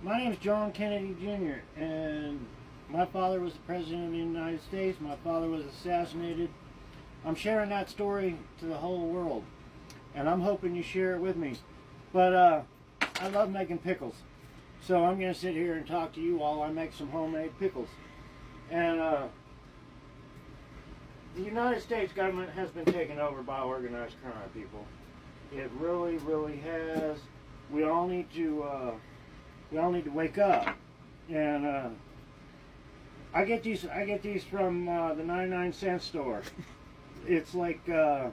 My name is John Kennedy Jr., and my father was the President of the United States. My father was assassinated. I'm sharing that story to the whole world, and I'm hoping you share it with me. But I love making pickles, so I'm going to sit here and talk to you while I make some homemade pickles. And the United States government has been taken over by organized crime, people. It really, really has. We all need to wake up. And I get these from the 99-cent store. It's like you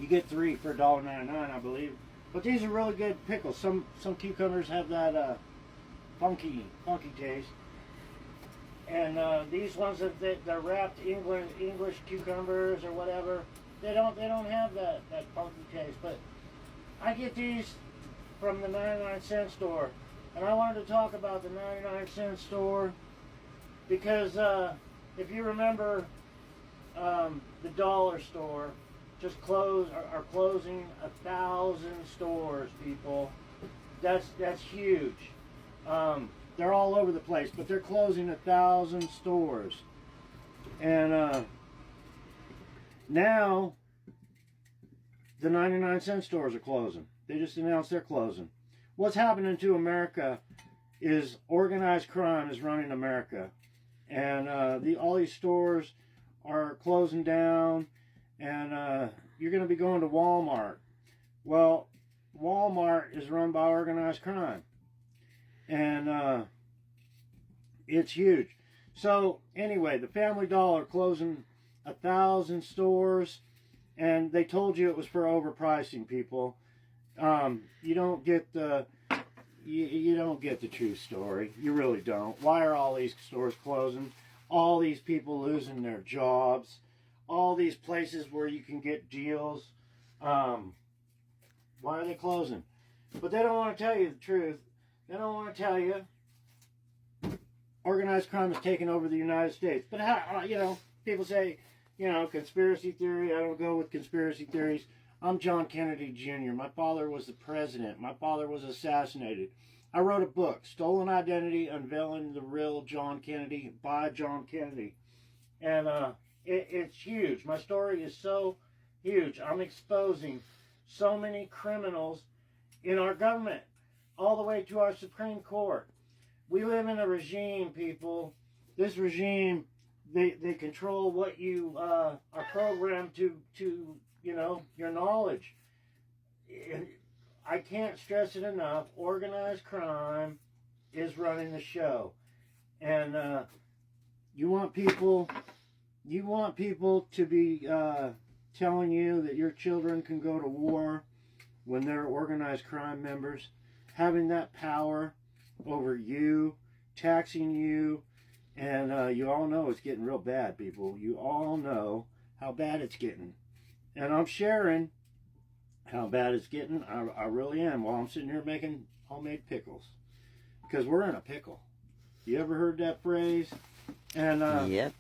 get 3 for $1.99, I believe. But these are really good pickles. Some cucumbers have that funky taste. And these ones they're wrapped English cucumbers or whatever, they don't have that funky taste. But I get these from the 99-cent store, and I wanted to talk about the 99-cent store because if you remember, the dollar store just are closing 1,000 stores, people. That's huge. They're all over the place, but they're closing 1,000 stores. And now the 99-cent stores are closing. They just announced they're closing. What's happening to America is organized crime is running America. And all these stores are closing down, and you're going to be going to Walmart. Well, Walmart is run by organized crime. And it's huge. So anyway, the Family Dollar closing 1,000 stores, and they told you it was for overpricing, people. You don't get the you don't get the true story. You really don't. Why are all these stores closing? All these people losing their jobs. All these places where you can get deals. Why are they closing? But they don't want to tell you the truth. They don't want to tell you organized crime is taking over the United States. But how, people say, conspiracy theory. I don't go with conspiracy theories. I'm John Kennedy Jr. My father was the president. My father was assassinated. I wrote a book, Stolen Identity, Unveiling the Real John Kennedy by John Kennedy. And it's huge. My story is so huge. I'm exposing so many criminals in our government, all the way to our Supreme Court. We live in a regime, people. This regime, they control what you are programmed to your knowledge. I can't stress it enough. Organized crime is running the show. And you want people to be telling you that your children can go to war when they're organized crime members, having that power over you, taxing you, and you all know it's getting real bad, people. You all know how bad it's getting. And I'm sharing how bad it's getting. I really am, while I'm sitting here making homemade pickles. Because we're in a pickle. You ever heard that phrase? And yep.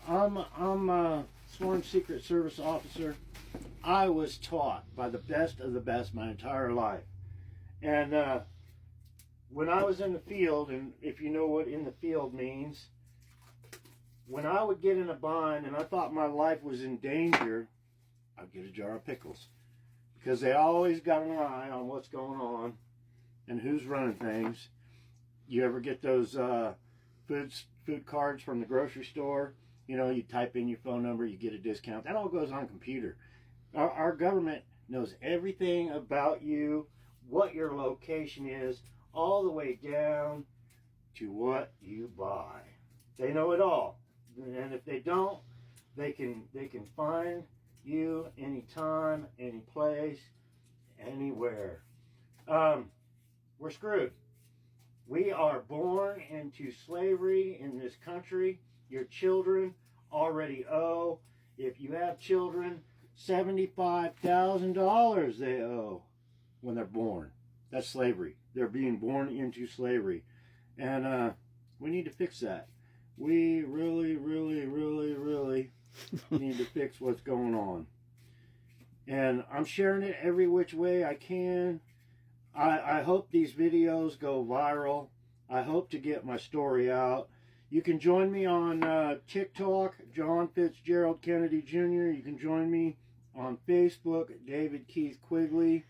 I'm a sworn Secret Service officer. I was taught by the best of the best my entire life. And when I was in the field, and if you know what in the field means, when I would get in a bind and I thought my life was in danger, I'd get a jar of pickles. Because they always got an eye on what's going on and who's running things. You ever get those food cards from the grocery store? You type in your phone number, you get a discount. That all goes on a computer. Our government knows everything about you, what your location is, all the way down to what you buy. They know it all. And if they don't, they can find you anytime, any place, anywhere. We're screwed. We are born into slavery in this country. Your children already owe, if you have children, $75,000 they owe when they're born. That's slavery. They're being born into slavery. And we need to fix that. We really, really, really, really need to fix what's going on. And I'm sharing it every which way I can. I hope these videos go viral. I hope to get my story out. You can join me on TikTok, John Fitzgerald Kennedy Jr. You can join me on Facebook, David Keith Quigley,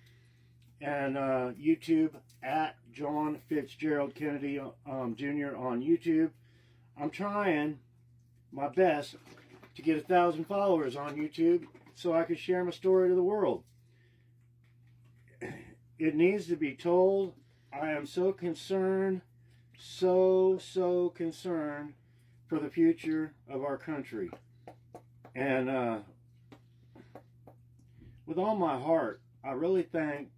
and YouTube at John Fitzgerald Kennedy Jr. on YouTube. I'm trying my best to get 1,000 followers on YouTube so I can share my story to the world. It needs to be told. I am so concerned, so concerned for the future of our country. And with all my heart, I really thank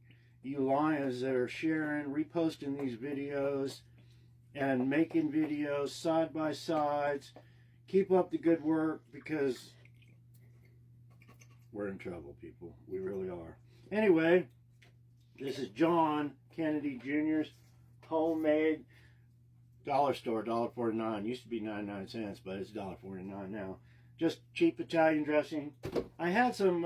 you lions that are sharing, reposting these videos, and making videos side by sides. Keep up the good work, because we're in trouble, people. We really are. Anyway, this is John Kennedy Jr.'s homemade dollar store, $1.49. Used to be 99 cents, but it's $1.49 now. Just cheap Italian dressing. I had some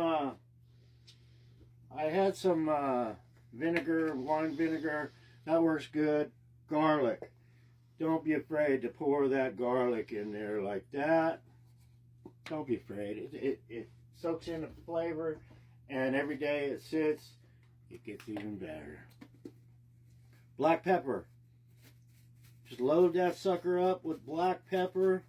vinegar, wine vinegar. That works good. Garlic. Don't be afraid to pour that garlic in there like that. Don't be afraid. It soaks in the flavor, and every day it sits, it gets even better. Black pepper. Just load that sucker up with black pepper.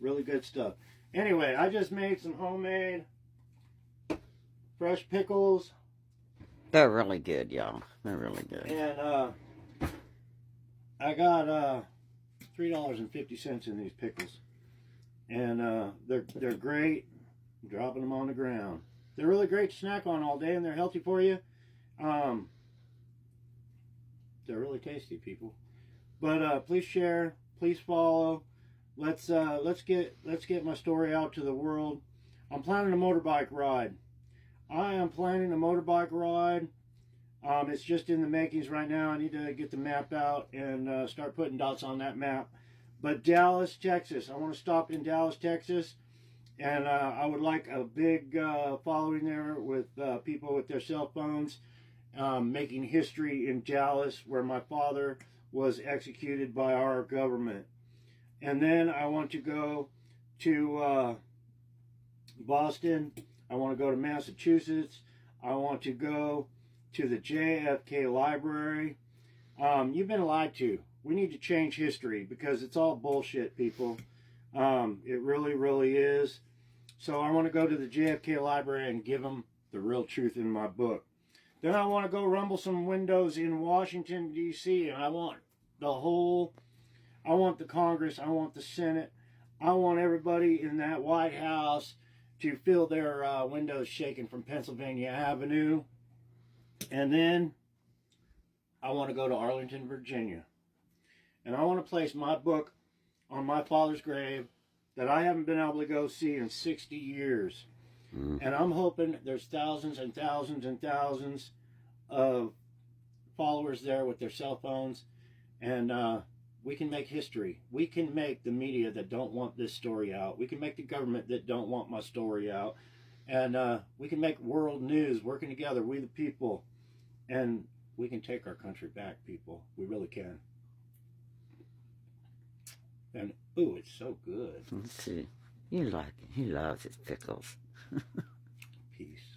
Really good stuff. Anyway, I just made some homemade fresh pickles. They're really good, y'all. They're really good. And I got $3.50 in these pickles. And they're great. I'm dropping them on the ground. They're really great to snack on all day, and they're healthy for you. They're really tasty, people. But please share, please follow. Let's get my story out to the world. I'm planning a motorbike ride. I am planning a motorbike ride. It's just in the makings right now. I need to get the map out and start putting dots on that map. But Dallas, Texas. I want to stop in Dallas, Texas. And I would like a big following there with people with their cell phones making history in Dallas, where my father was executed by our government. And then I want to go to Boston. I want to go to Massachusetts. I want to go to the JFK Library. You've been lied to. We need to change history, because it's all bullshit, people. It really, really is. So I want to go to the JFK Library and give them the real truth in my book. Then I want to go rumble some windows in Washington, D.C. And I want the Congress, I want the Senate, I want everybody in that White House to feel their windows shaking from Pennsylvania Avenue. And then I want to go to Arlington, Virginia. And I want to place my book on my father's grave that I haven't been able to go see in 60 years. And I'm hoping there's thousands and thousands and thousands of followers there with their cell phones. And we can make history. We can make the media that don't want this story out. We can make the government that don't want my story out. And we can make world news working together, we the people. And we can take our country back, people. We really can. And, ooh, it's so good. Let's see. You like it. He loves his pickles. Peace.